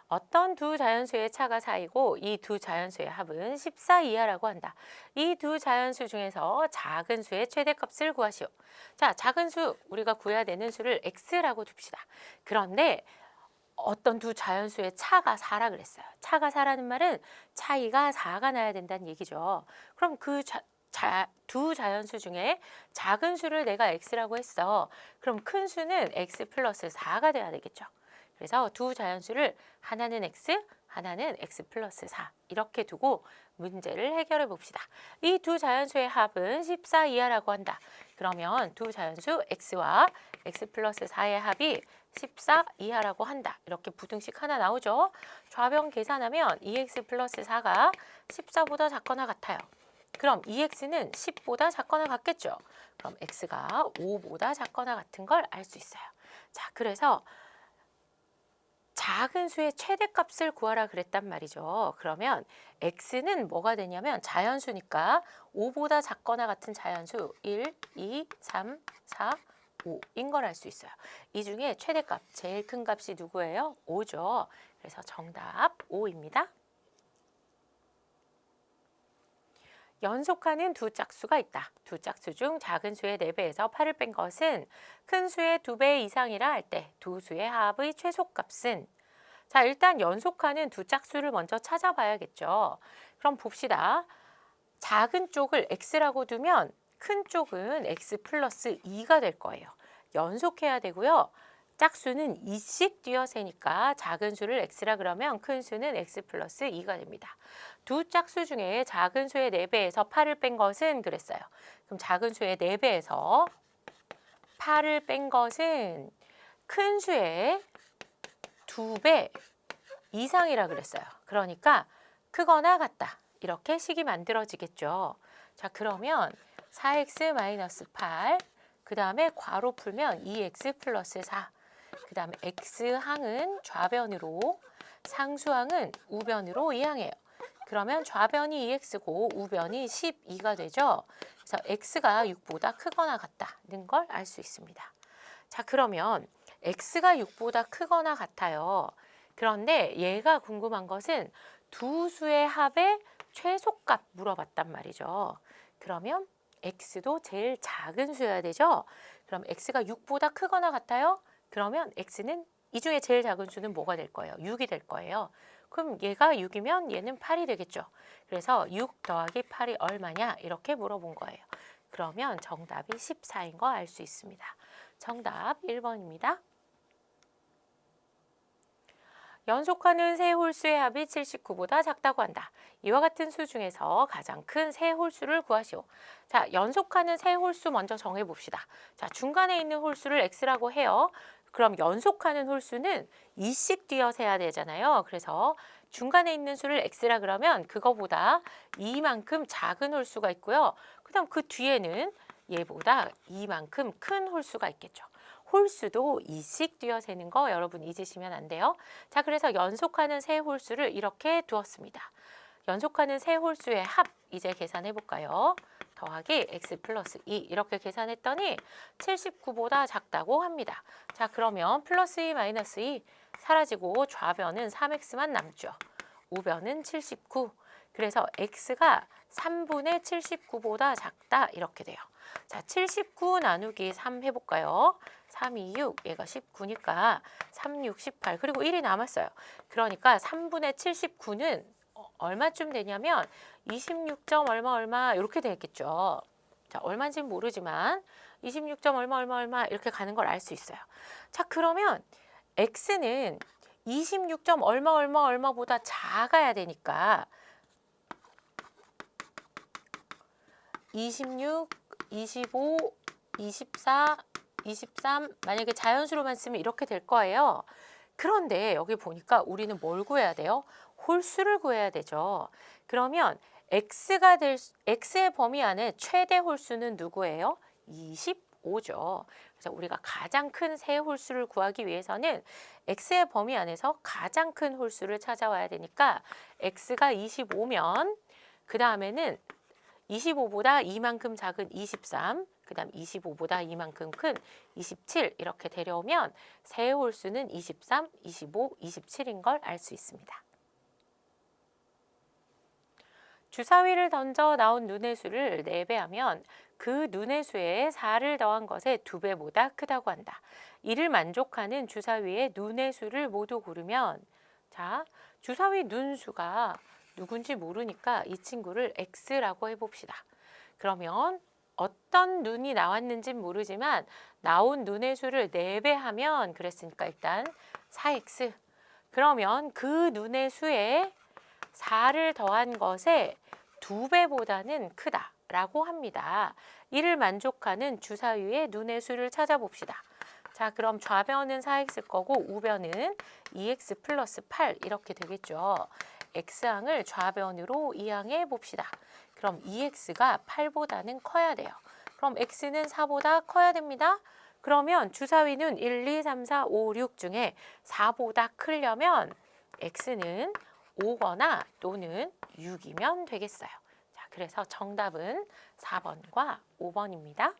어떤 두 자연수의 차가 4이고 이 두 자연수의 합은 14 이하라고 한다. 이 두 자연수 중에서 작은 수의 최대값을 구하시오. 자, 작은 수, 우리가 구해야 되는 수를 x라고 둡시다. 그런데 어떤 두 자연수의 차가 4라 그랬어요. 차가 4라는 말은 차이가 4가 나야 된다는 얘기죠. 그럼 그 두 자연수 중에 작은 수를 내가 x라고 했어. 그럼 큰 수는 x 플러스 4가 돼야 되겠죠. 그래서 두 자연수를 하나는 x, 하나는 x 플러스 4 이렇게 두고 문제를 해결해 봅시다. 이 두 자연수의 합은 14 이하라고 한다. 그러면 두 자연수 x와 x 플러스 4의 합이 14 이하라고 한다. 이렇게 부등식 하나 나오죠. 좌변 계산하면 2x 플러스 4가 14보다 작거나 같아요. 그럼 2x는 10보다 작거나 같겠죠. 그럼 x가 5보다 작거나 같은 걸 알 수 있어요. 자, 그래서 작은 수의 최대값을 구하라 그랬단 말이죠. 그러면 x는 뭐가 되냐면 자연수니까 5보다 작거나 같은 자연수 1, 2, 3, 4, 5인 걸 알 수 있어요. 이 중에 최대값, 제일 큰 값이 누구예요? 5죠. 그래서 정답 5입니다. 연속하는 두 짝수가 있다. 두 짝수 중 작은 수의 4배에서 8을 뺀 것은 큰 수의 2배 이상이라 할 때 두 수의 합의 최소값은, 자, 일단 연속하는 두 짝수를 먼저 찾아봐야겠죠. 그럼 봅시다. 작은 쪽을 x라고 두면 큰 쪽은 x 플러스 2가 될 거예요. 연속해야 되고요. 짝수는 2씩 뛰어세니까 작은 수를 x라 그러면 큰 수는 x 플러스 2가 됩니다. 두 짝수 중에 작은 수의 4배에서 8을 뺀 것은 그랬어요. 그럼 작은 수의 4배에서 8을 뺀 것은 큰 수의 2배 이상이라 그랬어요. 그러니까 크거나 같다. 이렇게 식이 만들어지겠죠. 자, 그러면 4x-8, 그 다음에 괄호 풀면 2x 플러스 4, 그 다음에 x항은 좌변으로, 상수항은 우변으로 이항해요. 그러면 좌변이 2x고 우변이 12가 되죠. 그래서 x가 6보다 크거나 같다는 걸 알 수 있습니다. 자, 그러면 x가 6보다 크거나 같아요. 그런데 얘가 궁금한 것은 두 수의 합의 최소값 물어봤단 말이죠. 그러면 x도 제일 작은 수여야 되죠. 그럼 x가 6보다 크거나 같아요. 그러면 x는 이 중에 제일 작은 수는 뭐가 될 거예요? 6이 될 거예요. 그럼 얘가 6이면 얘는 8이 되겠죠. 그래서 6 더하기 8이 얼마냐? 이렇게 물어본 거예요. 그러면 정답이 14인 거 알 수 있습니다. 정답 1번입니다. 연속하는 세 홀수의 합이 79보다 작다고 한다. 이와 같은 수 중에서 가장 큰 세 홀수를 구하시오. 자, 연속하는 세 홀수 먼저 정해봅시다. 자, 중간에 있는 홀수를 x라고 해요. 그럼 연속하는 홀수는 2씩 뛰어서 해야 되잖아요. 그래서 중간에 있는 수를 x라 그러면 그거보다 2만큼 작은 홀수가 있고요. 그 다음 그 뒤에는 얘보다 2만큼 큰 홀수가 있겠죠. 홀수도 2씩 뛰어 세는 거 여러분 잊으시면 안 돼요. 자, 그래서 연속하는 세 홀수를 이렇게 두었습니다. 연속하는 세 홀수의 합 이제 계산해 볼까요? 더하기 x 플러스 2 이렇게 계산했더니 79보다 작다고 합니다. 자, 그러면 플러스 2 마이너스 2 사라지고 좌변은 3x만 남죠. 우변은 79. 그래서 x가 3분의 79보다 작다 이렇게 돼요. 자, 79 나누기 3 해볼까요? 3, 2, 6, 얘가 19니까 3, 6, 18, 그리고 1이 남았어요. 그러니까 3분의 79는 얼마쯤 되냐면 26점 얼마 이렇게 되겠죠. 자, 얼마인지는 모르지만 26점 얼마 이렇게 가는 걸 알 수 있어요. 자, 그러면 x는 26점 얼마보다 작아야 되니까 26, 25, 24, 23 만약에 자연수로만 쓰면 이렇게 될 거예요. 그런데 여기 보니까 우리는 뭘 구해야 돼요? 홀수를 구해야 되죠. 그러면 x의 범위 안에 최대 홀수는 누구예요? 25죠. 그래서 우리가 가장 큰 세 홀수를 구하기 위해서는 x의 범위 안에서 가장 큰 홀수를 찾아와야 되니까 x가 25면 그 다음에는 25보다 2만큼 작은 23, 그 다음 25보다 이만큼 큰 27 이렇게 데려오면 세 홀수는 23, 25, 27인 걸 알 수 있습니다. 주사위를 던져 나온 눈의 수를 4배하면 그 눈의 수에 4를 더한 것의 2배보다 크다고 한다. 이를 만족하는 주사위의 눈의 수를 모두 고르면, 자, 주사위 눈수가 누군지 모르니까 이 친구를 X라고 해봅시다. 그러면 어떤 눈이 나왔는지 모르지만 나온 눈의 수를 4배 하면 그랬으니까 일단 4X. 그러면 그 눈의 수에 4를 더한 것의 2배보다는 크다라고 합니다. 이를 만족하는 주사위의 눈의 수를 찾아봅시다. 자, 그럼 좌변은 4X일 거고 우변은 2X 플러스 8 이렇게 되겠죠. X항을 좌변으로 이항해 봅시다. 그럼 2X가 8보다는 커야 돼요. 그럼 X는 4보다 커야 됩니다. 그러면 주사위는 1, 2, 3, 4, 5, 6 중에 4보다 크려면 X는 5거나 또는 6이면 되겠어요. 자, 그래서 정답은 4번과 5번입니다.